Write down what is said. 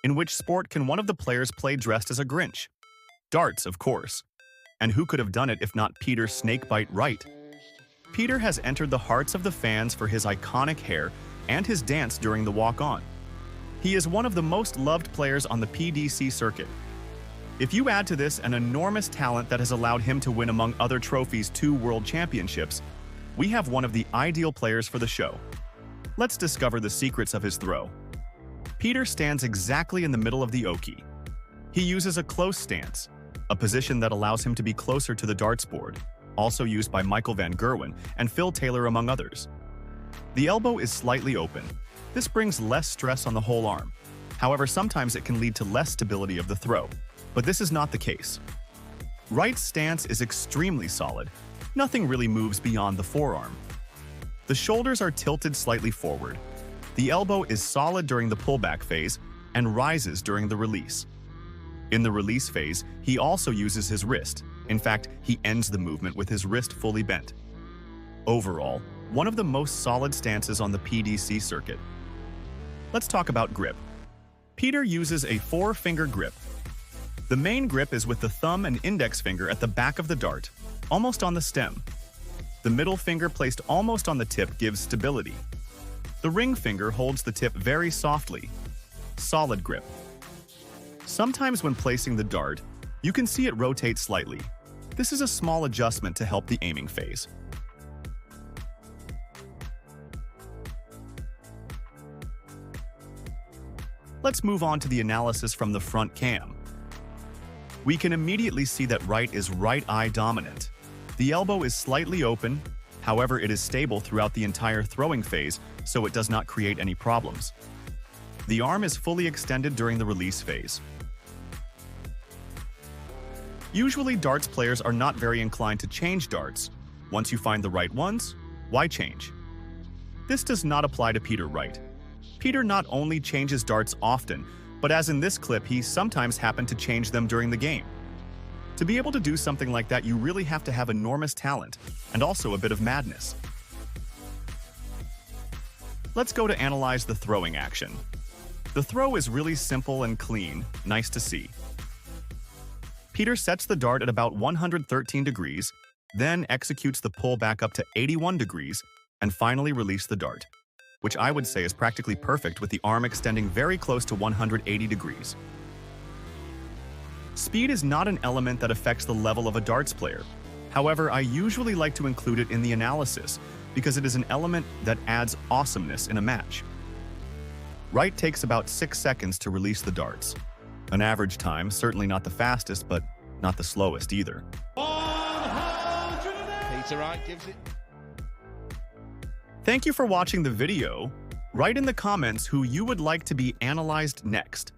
In which sport can one of the players play dressed as a Grinch? Darts, of course. And who could have done it if not Peter Snakebite Wright? Peter has entered the hearts of the fans for his iconic hair and his dance during the walk-on. He is one of the most loved players on the PDC circuit. If you add to this an enormous talent that has allowed him to win, among other trophies, 2 world championships, we have one of the ideal players for the show. Let's discover the secrets of his throw. Peter stands exactly in the middle of the oche. He uses a close stance, a position that allows him to be closer to the darts board, also used by Michael Van Gerwen and Phil Taylor among others. The elbow is slightly open. This brings less stress on the whole arm. However, sometimes it can lead to less stability of the throw, but this is not the case. Wright's stance is extremely solid. Nothing really moves beyond the forearm. The shoulders are tilted slightly forward. The elbow is solid during the pullback phase and rises during the release. In the release phase, he also uses his wrist. In fact, he ends the movement with his wrist fully bent. Overall, one of the most solid stances on the PDC circuit. Let's talk about grip. Peter uses a 4-finger grip. The main grip is with the thumb and index finger at the back of the dart, almost on the stem. The middle finger placed almost on the tip gives stability. The ring finger holds the tip very softly. Solid grip. Sometimes when placing the dart, you can see it rotate slightly. This is a small adjustment to help the aiming phase. Let's move on to the analysis from the front cam. We can immediately see that Wright is right eye dominant. The elbow is slightly open, however it is stable throughout the entire throwing phase, so it does not create any problems. The arm is fully extended during the release phase. Usually darts players are not very inclined to change darts. Once you find the right ones, why change? This does not apply to Peter Wright. Peter not only changes darts often, but as in this clip, he sometimes happened to change them during the game. To be able to do something like that, you really have to have enormous talent, and also a bit of madness. Let's go to analyze the throwing action. The throw is really simple and clean, nice to see. Peter sets the dart at about 113 degrees, then executes the pull back up to 81 degrees, and finally release the dart, which I would say is practically perfect with the arm extending very close to 180 degrees. Speed is not an element that affects the level of a darts player. However, I usually like to include it in the analysis because it is an element that adds awesomeness in a match. Wright takes about 6 seconds to release the darts. An average time, certainly not the fastest, but not the slowest either. 108! Peter Wright gives it. Thank you for watching the video. Write in the comments who you would like to be analyzed next.